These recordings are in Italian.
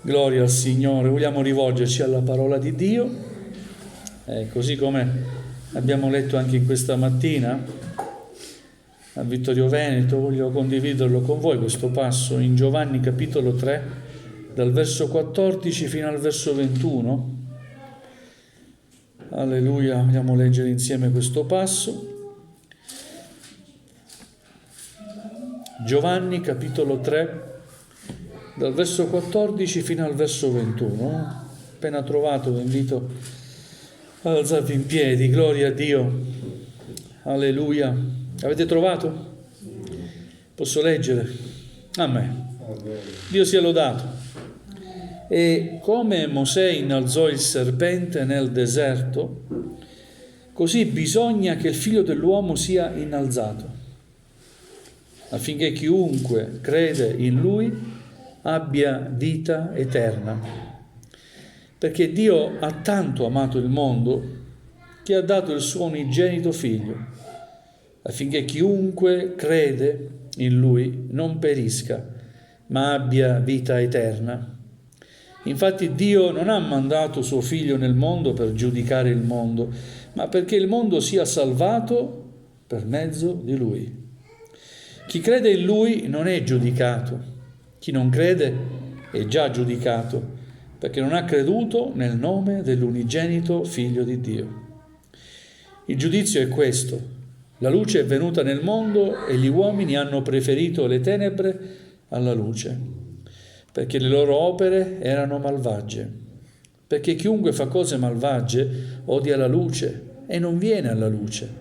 Gloria al Signore. Vogliamo rivolgerci alla parola di Dio, così come abbiamo letto anche in questa mattina a Vittorio Veneto. Voglio condividerlo con voi questo passo in Giovanni capitolo 3, dal verso 14 fino al verso 21. Alleluia, vogliamo leggere insieme questo passo. Giovanni capitolo 3, dal verso 14 fino al verso 21. Appena trovato vi invito ad alzarvi in piedi. Gloria a Dio. Alleluia. Avete trovato? Posso leggere? Amen. Dio sia lodato. E come Mosè innalzò il serpente nel deserto, così bisogna che il Figlio dell'uomo sia innalzato, affinché chiunque crede in Lui abbia vita eterna. Perché Dio ha tanto amato il mondo che ha dato il suo unigenito Figlio, affinché chiunque crede in Lui non perisca, ma abbia vita eterna. Infatti Dio non ha mandato suo Figlio nel mondo per giudicare il mondo, ma perché il mondo sia salvato per mezzo di Lui. Chi crede in Lui non è giudicato. Chi non crede è già giudicato, perché non ha creduto nel nome dell'unigenito Figlio di Dio. Il giudizio è questo: la luce è venuta nel mondo e gli uomini hanno preferito le tenebre alla luce, perché le loro opere erano malvagie. Perché chiunque fa cose malvagie odia la luce e non viene alla luce,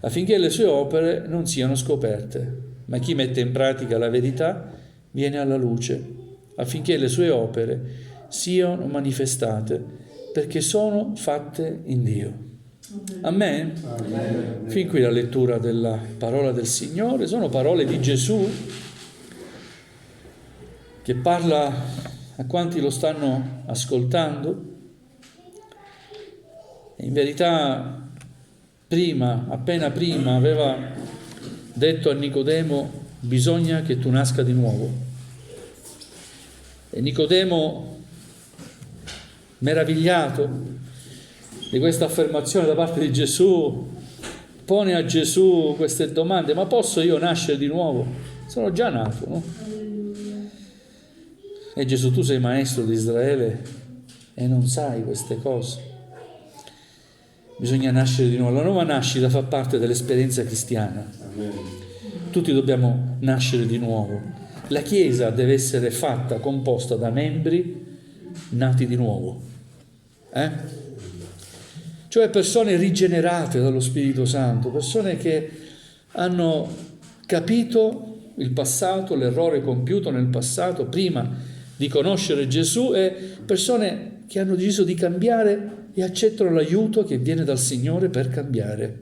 affinché le sue opere non siano scoperte. Ma chi mette in pratica la verità viene alla luce, affinché le sue opere siano manifestate, perché sono fatte in Dio. Amen? Amen. Fin qui la lettura della parola del Signore. Sono parole di Gesù che parla a quanti lo stanno ascoltando. E in verità appena prima aveva detto a Nicodemo: bisogna che tu nasca di nuovo. E Nicodemo, meravigliato di questa affermazione da parte di Gesù, pone a Gesù queste domande: ma posso io nascere di nuovo? Sono già nato, no? E Gesù: tu sei maestro di Israele e non sai queste cose. Bisogna nascere di nuovo. La nuova nascita fa parte dell'esperienza cristiana. Tutti dobbiamo nascere di nuovo. La Chiesa deve essere composta da membri nati di nuovo. Cioè persone rigenerate dallo Spirito Santo, persone che hanno capito il passato, l'errore compiuto nel passato prima di conoscere Gesù, e persone che hanno deciso di cambiare e accettano l'aiuto che viene dal Signore per cambiare,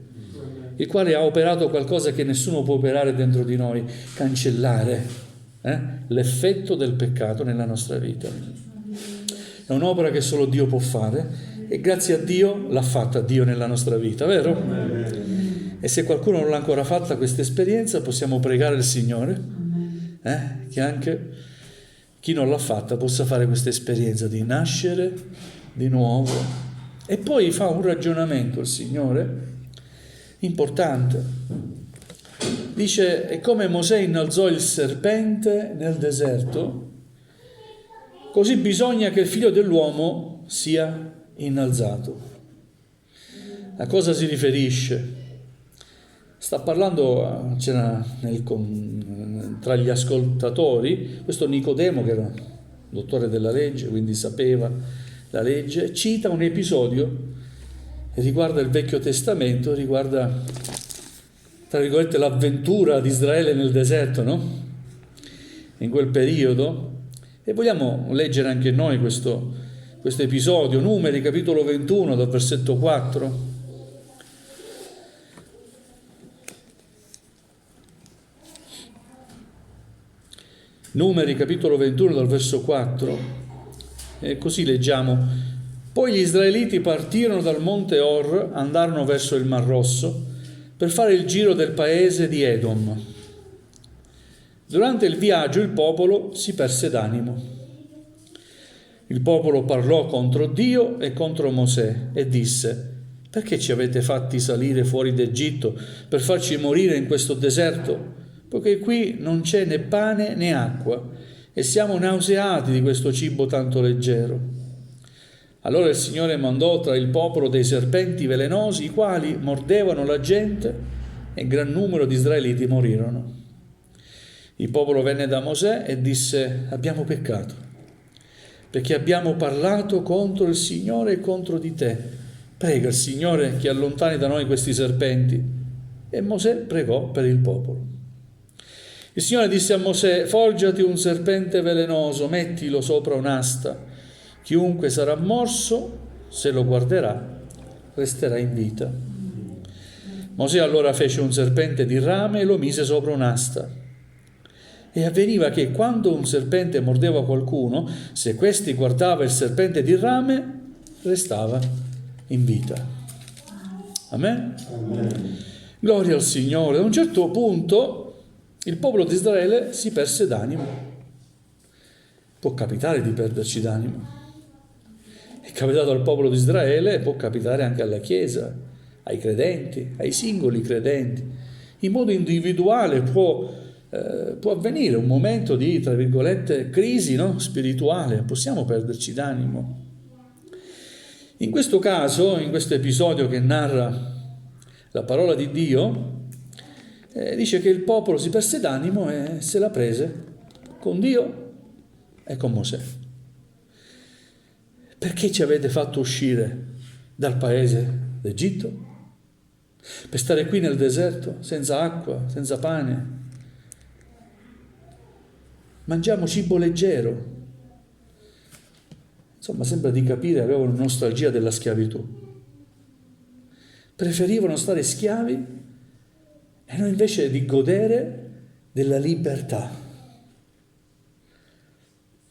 il quale ha operato qualcosa che nessuno può operare dentro di noi: cancellare l'effetto del peccato nella nostra vita. È un'opera che solo Dio può fare, e grazie a Dio l'ha fatta Dio nella nostra vita, vero? E se qualcuno non l'ha ancora fatta questa esperienza, possiamo pregare il Signore che anche chi non l'ha fatta possa fare questa esperienza di nascere di nuovo. E poi fa un ragionamento il Signore importante. Dice: e come Mosè innalzò il serpente nel deserto, così bisogna che il Figlio dell'uomo sia innalzato. A cosa si riferisce? Sta parlando, c'era tra gli ascoltatori questo Nicodemo, che era dottore della legge, quindi sapeva la legge. Cita un episodio che riguarda il Vecchio Testamento, riguarda, tra virgolette, l'avventura di Israele nel deserto, no? In quel periodo. E vogliamo leggere anche noi questo episodio. Numeri capitolo 21 dal versetto 4. Numeri capitolo 21 dal verso 4. E così leggiamo: poi gli israeliti partirono dal monte Or, andarono verso il Mar Rosso per fare il giro del paese di Edom. Durante il viaggio il popolo si perse d'animo. Il popolo parlò contro Dio e contro Mosè e disse: perché ci avete fatti salire fuori d'Egitto per farci morire in questo deserto? Poiché qui non c'è né pane né acqua e siamo nauseati di questo cibo tanto leggero. Allora il Signore mandò tra il popolo dei serpenti velenosi, i quali mordevano la gente, e gran numero di israeliti morirono. Il popolo venne da Mosè e disse: abbiamo peccato, perché abbiamo parlato contro il Signore e contro di te. Prega il Signore che allontani da noi questi serpenti. E Mosè pregò per il popolo. Il Signore disse a Mosè: forgiati un serpente velenoso, mettilo sopra un'asta. Chiunque sarà morso, se lo guarderà, resterà in vita. Mosè allora fece un serpente di rame e lo mise sopra un'asta. E avveniva che quando un serpente mordeva qualcuno, se questi guardava il serpente di rame, restava in vita. Amen? Amen. Gloria al Signore. A un certo punto il popolo di Israele si perse d'animo. Può capitare di perderci d'animo. È capitato al popolo di Israele, può capitare anche alla Chiesa, ai credenti, ai singoli credenti. In modo individuale può avvenire un momento di, tra virgolette, crisi, no? Spirituale. Possiamo perderci d'animo. In questo caso, in questo episodio che narra la parola di Dio, dice che il popolo si perse d'animo e se la prese con Dio e con Mosè. Perché ci avete fatto uscire dal paese d'Egitto? Per stare qui nel deserto, senza acqua, senza pane. Mangiamo cibo leggero. Insomma, sembra di capire, avevano nostalgia della schiavitù. Preferivano stare schiavi e noi invece di godere della libertà.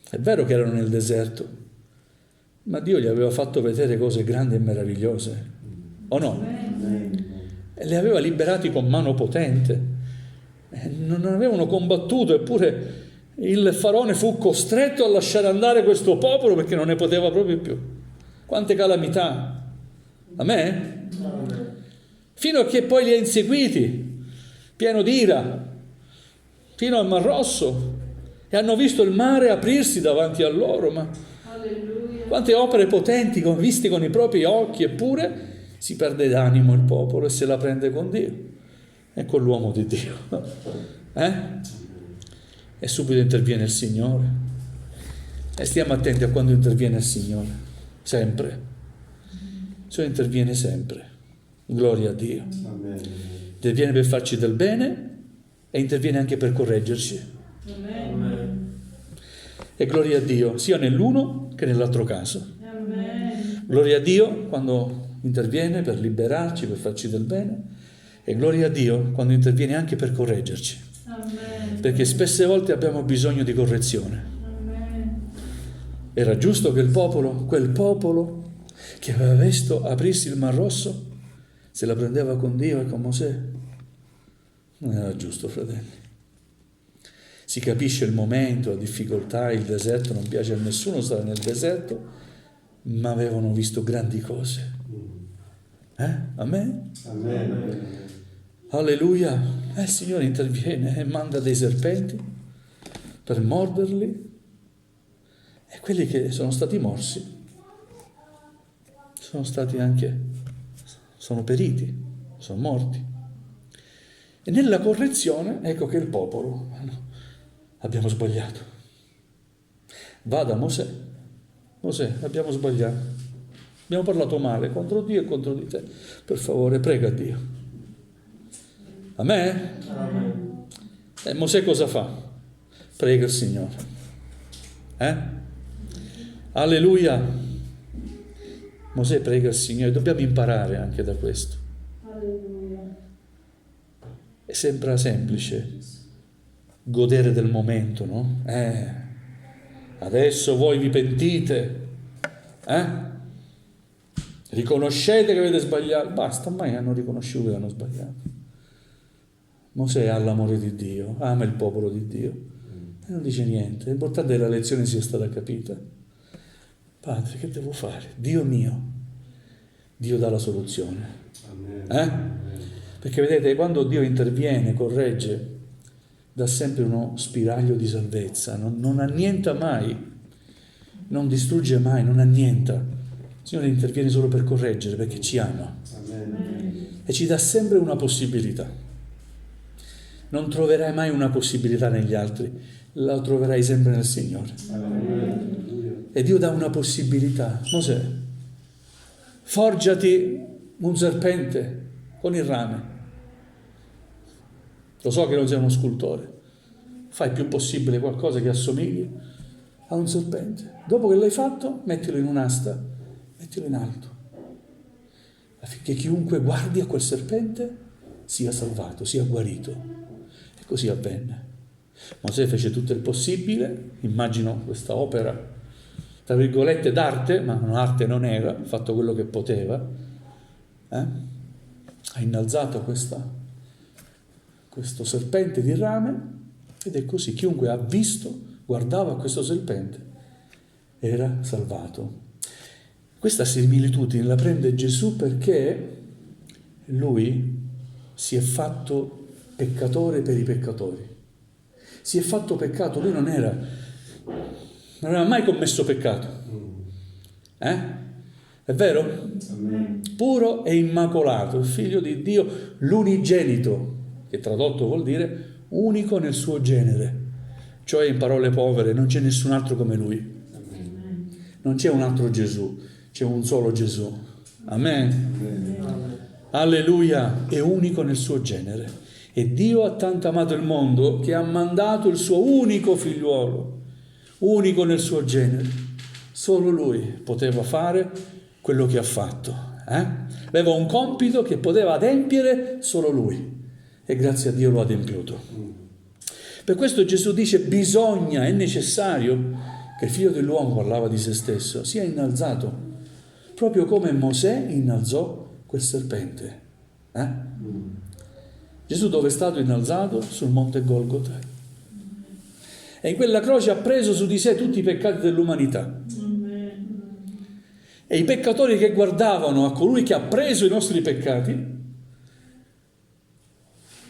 È vero che erano nel deserto, ma Dio gli aveva fatto vedere cose grandi e meravigliose, o no? E li aveva liberati con mano potente. Non avevano combattuto, eppure il faraone fu costretto a lasciare andare questo popolo perché non ne poteva proprio più. Quante calamità! A me? Fino a che poi li ha inseguiti, pieno d'ira, fino al Mar Rosso, e hanno visto il mare aprirsi davanti a loro. Ma quante opere potenti viste con i propri occhi, eppure si perde d'animo il popolo e se la prende con Dio e con l'uomo di Dio. E subito interviene il Signore. E stiamo attenti a quando interviene il Signore. Sempre. Cioè interviene sempre. Gloria a Dio. Amen. Interviene per farci del bene e interviene anche per correggerci. Amen. E gloria a Dio, sia nell'uno che nell'altro caso. Amen. Gloria a Dio quando interviene per liberarci, per farci del bene, e gloria a Dio quando interviene anche per correggerci. Amen. Perché spesse volte abbiamo bisogno di correzione. Amen. Era giusto che quel popolo che aveva visto aprirsi il Mar Rosso, se la prendeva con Dio e con Mosè? Non era giusto, fratelli. Si capisce il momento, la difficoltà, il deserto, non piace a nessuno stare nel deserto, ma avevano visto grandi cose. Amen? Amen. Alleluia. Il Signore interviene e manda dei serpenti per morderli, e quelli che sono stati morsi sono periti, sono morti. E nella correzione, ecco che il popolo, abbiamo sbagliato. Va da Mosè, abbiamo sbagliato, abbiamo parlato male contro Dio e contro di te, per favore prega Dio. Amen? Amen. E Mosè cosa fa? Prega il Signore. Alleluia. Mosè prega il Signore, dobbiamo imparare anche da questo. Alleluia. Sembra semplice godere del momento, no? Adesso voi vi pentite, riconoscete che avete sbagliato. Basta, ormai hanno riconosciuto che hanno sbagliato. Mosè ha l'amore di Dio, ama il popolo di Dio e non dice niente. L'importante è che la lezione sia stata capita. Padre, che devo fare? Dio mio, Dio dà la soluzione. Perché vedete, quando Dio interviene, corregge, dà sempre uno spiraglio di salvezza, non annienta mai, non distrugge mai, non annienta. Il Signore interviene solo per correggere, perché ci ama. E ci dà sempre una possibilità. Non troverai mai una possibilità negli altri, la troverai sempre nel Signore. E Dio dà una possibilità. Mosè, forgiati un serpente con il rame. Lo so che non sei uno scultore, fai il più possibile qualcosa che assomigli a un serpente. Dopo che l'hai fatto, mettilo in un'asta, mettilo in alto, affinché chiunque guardi a quel serpente sia salvato, sia guarito. E così avvenne. Mosè fece tutto il possibile, immagino questa opera, tra virgolette, d'arte, ma un'arte non era, ha fatto quello che poteva, ha innalzato questo serpente di rame, ed è così, chiunque ha visto, guardava questo serpente, era salvato. Questa similitudine la prende Gesù perché lui si è fatto peccatore per i peccatori. Si è fatto peccato, lui non aveva mai commesso peccato. È vero? Puro e immacolato, il figlio di Dio, l'unigenito, che tradotto vuol dire unico nel suo genere, cioè in parole povere non c'è nessun altro come lui, non c'è un altro Gesù, c'è un solo Gesù. Amen. Alleluia, è unico nel suo genere, e Dio ha tanto amato il mondo che ha mandato il suo unico figliuolo, unico nel suo genere. Solo lui poteva fare quello che ha fatto, aveva un compito che poteva adempiere solo lui. E grazie a Dio lo ha adempiuto. Per questo Gesù dice: bisogna, è necessario che il figlio dell'uomo, parlava di se stesso, sia innalzato, proprio come Mosè innalzò quel serpente. Gesù dove è stato innalzato? Sul monte Golgota. E in quella croce ha preso su di sé tutti i peccati dell'umanità. E i peccatori che guardavano a colui che ha preso i nostri peccati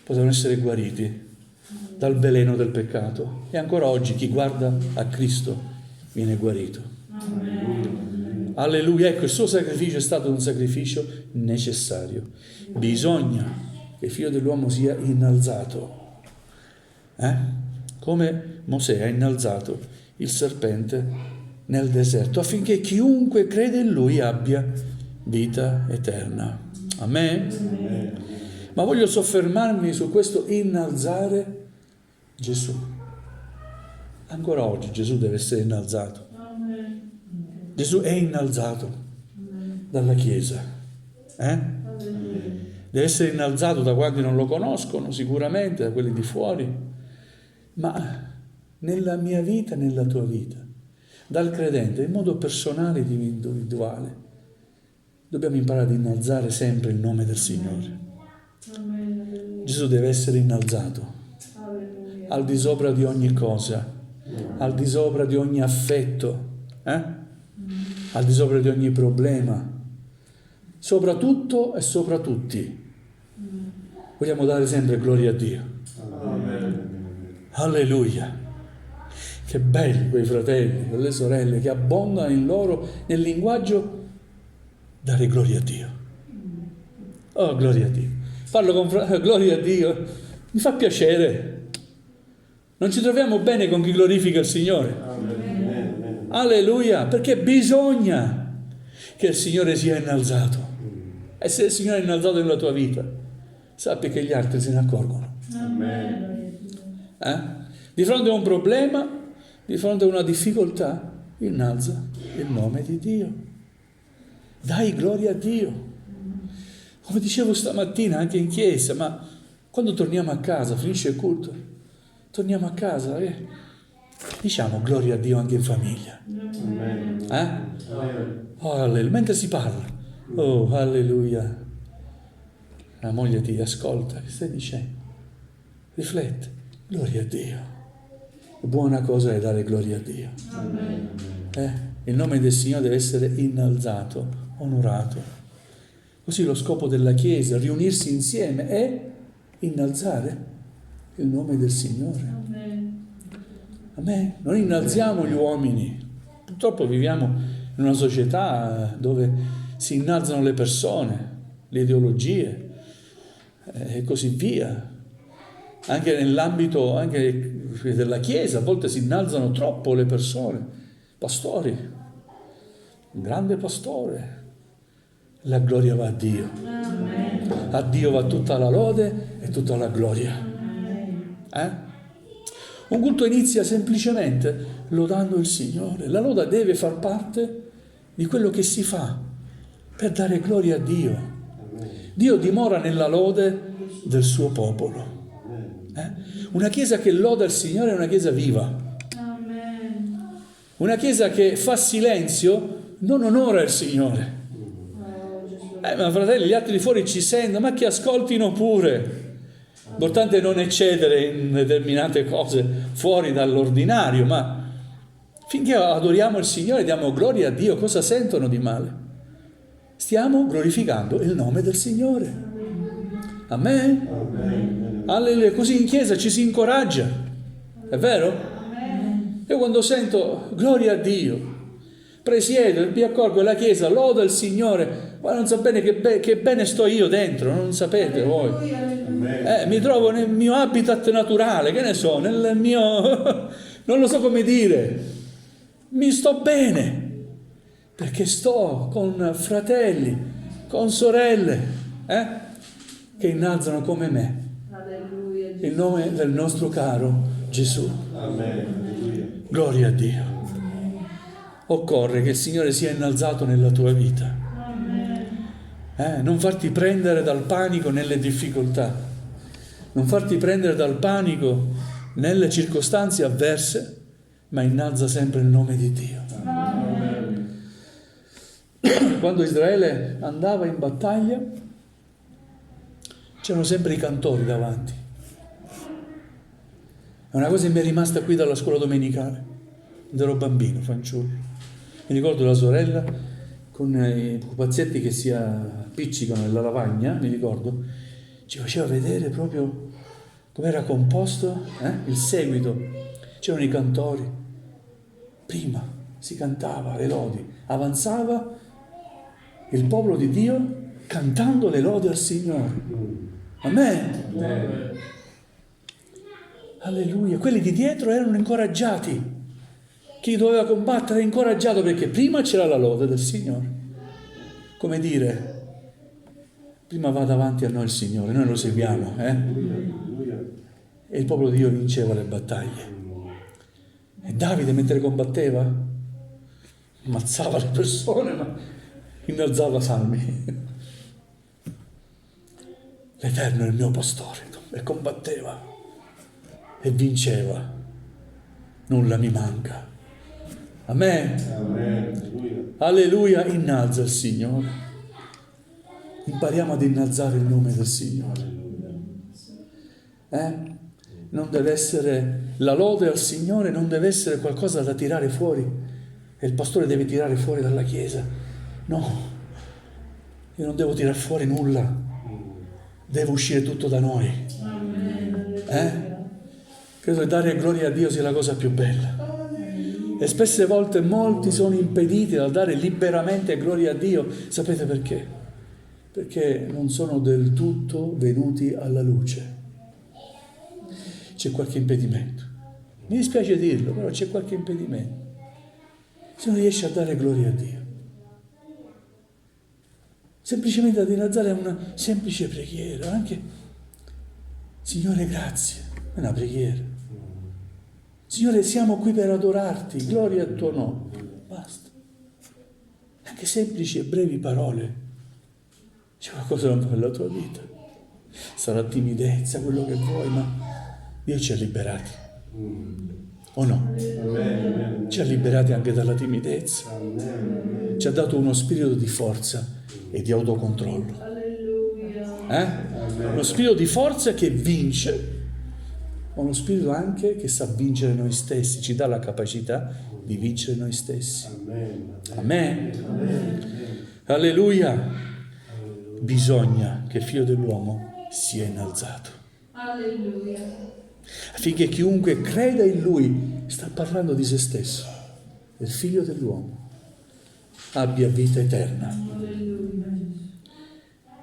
potevano essere guariti dal veleno del peccato. E ancora oggi chi guarda a Cristo viene guarito. Alleluia. Ecco, il suo sacrificio è stato un sacrificio necessario. Bisogna che il figlio dell'uomo sia innalzato, come Mosè ha innalzato il serpente nel deserto, affinché chiunque crede in lui abbia vita eterna. Amen. Ma voglio soffermarmi su questo innalzare Gesù. Ancora oggi Gesù deve essere innalzato. Gesù è innalzato dalla Chiesa. Deve essere innalzato da quanti non lo conoscono, sicuramente, da quelli di fuori. Ma nella mia vita, nella tua vita, dal credente, in modo personale ed individuale, dobbiamo imparare ad innalzare sempre il nome del Signore. Gesù deve essere innalzato al di sopra di ogni cosa, al di sopra di ogni affetto, al di sopra di ogni problema, sopra tutto e sopra tutti. Vogliamo dare sempre gloria a Dio. Alleluia. Che belli quei fratelli, quelle sorelle che abbondano in loro nel linguaggio dare gloria a Dio. Oh, gloria a Dio. Parlo con gloria a Dio, mi fa piacere. Non ci troviamo bene con chi glorifica il Signore. Alleluia, perché bisogna che il Signore sia innalzato. E se il Signore è innalzato nella tua vita, sappi che gli altri se ne accorgono. Di fronte a un problema, di fronte a una difficoltà, innalza il nome di Dio. Dai gloria a Dio. Come dicevo stamattina anche in chiesa, ma quando torniamo a casa, finisce il culto, torniamo a casa, diciamo gloria a Dio anche in famiglia. Oh, alleluia. Mentre si parla, oh, alleluia. La moglie ti ascolta, che stai dicendo? Riflette, gloria a Dio. Buona cosa è dare gloria a Dio. Il nome del Signore deve essere innalzato, onorato. Così lo scopo della Chiesa, riunirsi insieme e innalzare il nome del Signore. Amen. Non innalziamo gli uomini. Purtroppo viviamo in una società dove si innalzano le persone, le ideologie e così via. Anche nell'ambito della Chiesa a volte si innalzano troppo le persone. Pastori, un grande pastore, la gloria va a Dio. A Dio va tutta la lode e tutta la gloria. Un culto inizia semplicemente lodando il Signore. La loda deve far parte di quello che si fa per dare gloria a Dio. Dio dimora nella lode del suo popolo. Una chiesa che loda il Signore è una chiesa viva. Una chiesa che fa silenzio non onora il Signore. Ma fratelli, gli altri di fuori ci sentono, ma che ascoltino pure. L'importante è non eccedere in determinate cose fuori dall'ordinario, ma finché adoriamo il Signore e diamo gloria a Dio, cosa sentono di male? Stiamo glorificando il nome del Signore. Amen? Alleluia. Così in chiesa ci si incoraggia, è vero? Io quando sento gloria a Dio, presiedo, mi accorgo che la chiesa loda il Signore, ma non so bene che bene sto io dentro, non sapete voi. Mi trovo nel mio habitat naturale, che ne so, nel mio... non lo so come dire, mi sto bene, perché sto con fratelli, con sorelle, che innalzano come me il nome del nostro caro Gesù. Amen. Gloria a Dio. Occorre che il Signore sia innalzato nella tua vita. Non farti prendere dal panico nelle difficoltà, non farti prendere dal panico nelle circostanze avverse, ma innalza sempre il nome di Dio. Quando Israele andava in battaglia c'erano sempre i cantori davanti. È una cosa che mi è rimasta qui dalla scuola domenicale, quando ero bambino, fanciullo. Mi ricordo la sorella con i pupazzetti che si appiccicano nella lavagna, mi ricordo, ci faceva vedere proprio come era composto il seguito. C'erano i cantori, prima si cantava le lodi, avanzava il popolo di Dio cantando le lodi al Signore. Amen. Alleluia. Quelli di dietro erano incoraggiati. Chi doveva combattere è incoraggiato perché prima c'era la lode del Signore. Come dire, prima va davanti a noi il Signore, noi lo seguiamo, E il popolo di Dio vinceva le battaglie. E Davide mentre combatteva ammazzava le persone, ma innalzava salmi. L'Eterno è il mio pastore, e combatteva e vinceva, nulla mi manca. Amen. Alleluia. Innalza il Signore. Impariamo ad innalzare il nome del Signore. Non deve essere la lode al Signore, non deve essere qualcosa da tirare fuori e il pastore deve tirare fuori dalla chiesa. No, io non devo tirare fuori nulla, deve uscire tutto da noi. Credo che dare gloria a Dio sia la cosa più bella. E spesse volte molti sono impediti dal dare liberamente gloria a Dio. Sapete perché? Perché non sono del tutto venuti alla luce. C'è qualche impedimento. Mi dispiace dirlo, però c'è qualche impedimento. Se non riesci a dare gloria a Dio. Semplicemente ad innalzare una semplice preghiera, anche Signore grazie, è una preghiera. Signore, siamo qui per adorarti, gloria al tuo nome. Basta. Anche semplici e brevi parole. C'è qualcosa nella tua vita. Sarà timidezza, quello che vuoi, ma Dio ci ha liberati. O no? Ci ha liberati anche dalla timidezza. Ci ha dato uno spirito di forza e di autocontrollo. Uno spirito di forza che vince ma uno spirito anche che sa vincere noi stessi, ci dà la capacità di vincere noi stessi. Amen. Alleluia. Bisogna che il Figlio dell'uomo sia innalzato. Alleluia. Affinché chiunque creda in Lui, sta parlando di se stesso, del Figlio dell'uomo, abbia vita eterna.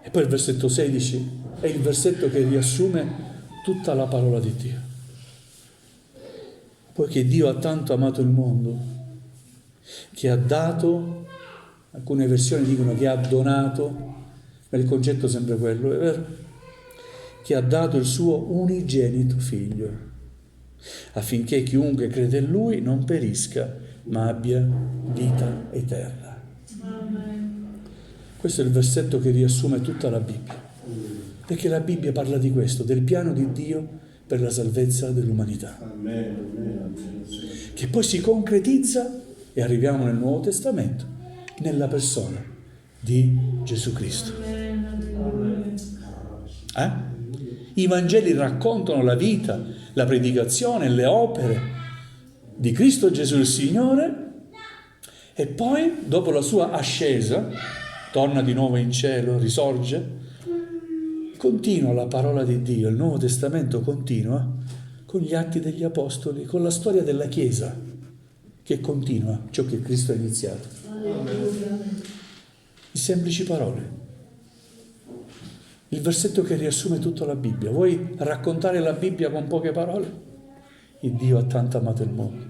E poi il versetto 16 è il versetto che riassume tutta la parola di Dio. Poiché Dio ha tanto amato il mondo, che ha dato, alcune versioni dicono che ha donato, ma il concetto è sempre quello, è vero? Che ha dato il suo unigenito figlio, affinché chiunque crede in Lui non perisca, ma abbia vita eterna. Questo è il versetto che riassume tutta la Bibbia, perché la Bibbia parla di questo, del piano di Dio per la salvezza dell'umanità, che poi si concretizza, e arriviamo nel Nuovo Testamento, nella persona di Gesù Cristo. I Vangeli raccontano la vita, la predicazione, le opere di Cristo Gesù il Signore, e poi, dopo la sua ascesa, torna di nuovo in cielo, risorge, continua la parola di Dio, il Nuovo Testamento continua con gli atti degli Apostoli, con la storia della Chiesa, che continua ciò che Cristo ha iniziato. In semplici parole. Il versetto che riassume tutta la Bibbia. Vuoi raccontare la Bibbia con poche parole? Il Dio ha tanto amato il mondo,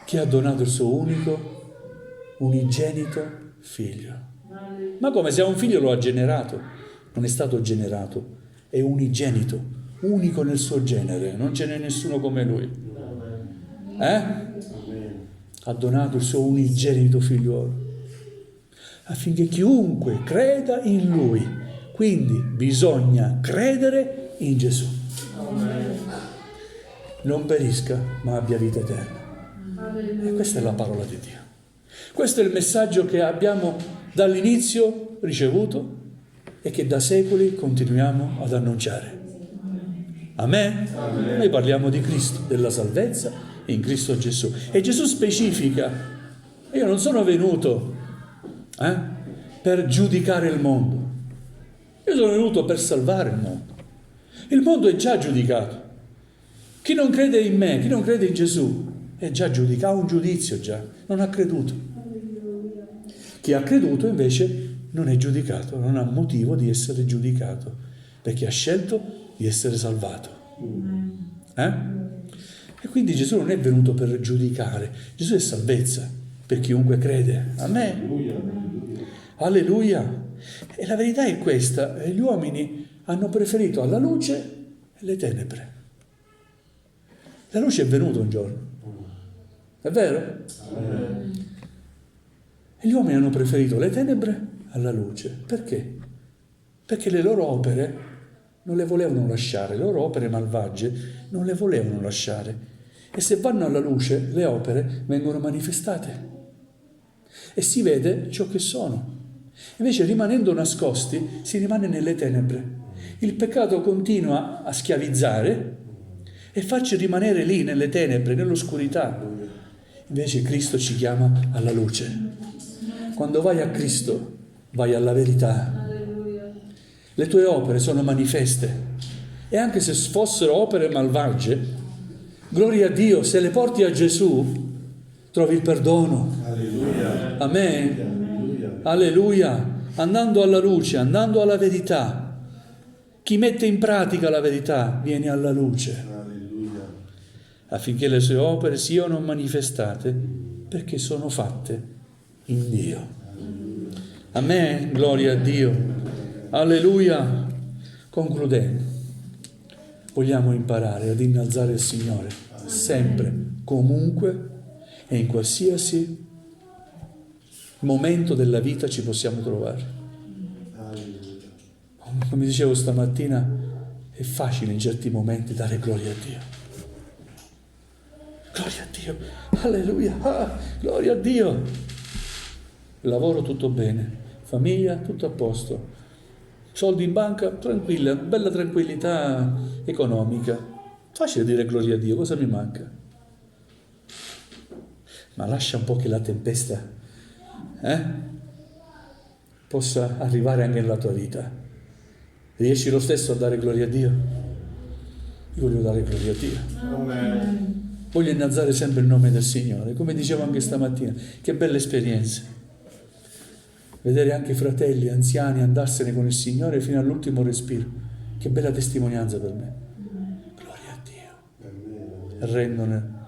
che ha donato il suo unigenito figlio. Ma come? Se ha un figlio lo ha generato? Non è stato generato, è unigenito, unico nel suo genere, non ce n'è nessuno come lui. Ha donato il suo unigenito figliuolo, affinché chiunque creda in lui. Quindi bisogna credere in Gesù. Non perisca, ma abbia vita eterna. E questa è la parola di Dio. Questo è il messaggio che abbiamo dall'inizio ricevuto e che da secoli continuiamo ad annunciare. Amen? Amen. Noi parliamo di Cristo, della salvezza in Cristo Gesù. E Gesù specifica: io non sono venuto per giudicare il mondo. Io sono venuto per salvare il mondo. Il mondo è già giudicato. Chi non crede in me, chi non crede in Gesù, è già giudicato, ha un giudizio già, non ha creduto. Chi ha creduto invece non è giudicato, non ha motivo di essere giudicato, perché ha scelto di essere salvato. E quindi Gesù non è venuto per giudicare, Gesù è salvezza per chiunque crede. Amen. Alleluia. E la verità è questa: gli uomini hanno preferito alla luce le tenebre. La luce è venuta un giorno, è vero? E gli uomini hanno preferito le tenebre alla luce. Perché? Perché le loro opere non le volevano lasciare, le loro opere malvagie non le volevano lasciare. E se vanno alla luce, le opere vengono manifestate e si vede ciò che sono. Invece, rimanendo nascosti, si rimane nelle tenebre. Il peccato continua a schiavizzare e farci rimanere lì nelle tenebre, nell'oscurità. Invece Cristo ci chiama alla luce. Quando vai a Cristo, vai alla verità. Le tue opere sono manifeste. E anche se fossero opere malvagie, gloria a Dio, se le porti a Gesù, trovi il perdono. Alleluia. Amen. Alleluia. Andando alla luce, andando alla verità. Chi mette in pratica la verità viene alla luce. Alleluia. Affinché le sue opere siano manifestate, perché sono fatte in Dio. Amen. Gloria a Dio. Alleluia. Concludendo, vogliamo imparare ad innalzare il Signore sempre, comunque e in qualsiasi momento della vita ci possiamo trovare. Come dicevo stamattina, è facile in certi momenti dare gloria a Dio. Gloria a Dio, alleluia, gloria a Dio. Lavoro tutto bene, famiglia tutto a posto, soldi in banca tranquilla, bella tranquillità economica. Facile dire gloria a Dio, cosa mi manca? Ma lascia un po' che la tempesta possa arrivare anche nella tua vita. Riesci lo stesso a dare gloria a Dio? Io voglio dare gloria a Dio. Amen. Voglio innalzare sempre il nome del Signore, come dicevo anche stamattina. Che belle esperienze. Vedere anche i fratelli anziani andarsene con il Signore fino all'ultimo respiro. Che bella testimonianza per me. Gloria a Dio. Rendono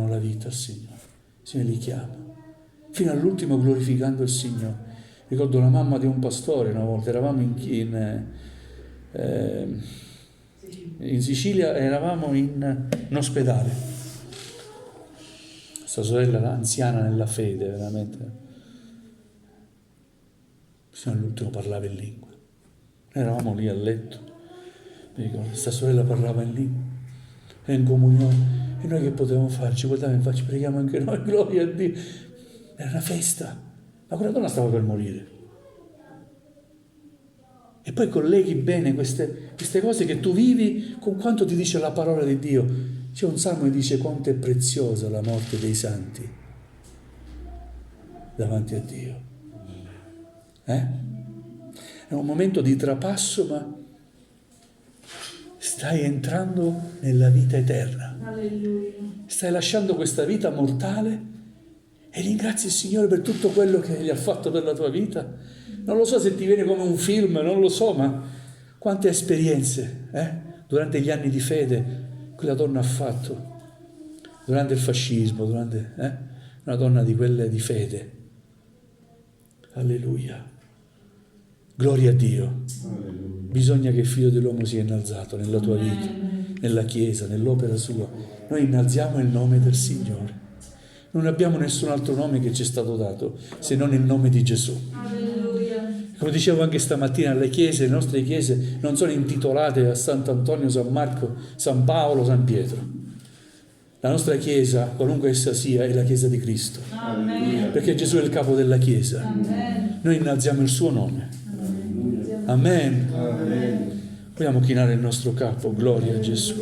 la vita al Signore. Se ne li chiama. Fino all'ultimo glorificando il Signore. Ricordo la mamma di un pastore, una volta eravamo in Sicilia, eravamo in ospedale. Questa sorella anziana nella fede, veramente. Fino all'ultimo parlava in lingua. Noi eravamo lì a letto. Mi ricordo, questa sorella parlava in lingua. Era in comunione. E noi che potevamo fare? Ci guardavamo e facci, preghiamo anche noi, gloria a Dio. Era una festa. Ma quella donna stava per morire. E poi colleghi bene queste cose che tu vivi con quanto ti dice la parola di Dio. C'è un salmo che dice quanto è preziosa la morte dei santi davanti a Dio. È un momento di trapasso, ma stai entrando nella vita eterna. Alleluia. Stai lasciando questa vita mortale e ringrazi il Signore per tutto quello che gli ha fatto per la tua vita. Non lo so se ti viene come un film, non lo so, ma quante esperienze durante gli anni di fede quella donna ha fatto, durante il fascismo, durante una donna di quelle di fede. Alleluia. Gloria a Dio. Alleluia. Bisogna che il Figlio dell'uomo sia innalzato nella tua vita, nella Chiesa, nell'opera sua. Noi innalziamo il nome del Signore. Non abbiamo nessun altro nome che ci è stato dato se non il nome di Gesù. Alleluia. Come dicevo anche stamattina, le chiese, le nostre chiese non sono intitolate a Sant'Antonio, San Marco, San Paolo, San Pietro. La nostra chiesa, qualunque essa sia, è la chiesa di Cristo. Amen. Perché Gesù è il capo della chiesa. Amen. Noi innalziamo il suo nome. Amen. Amen. Vogliamo chinare il nostro capo, gloria a Gesù.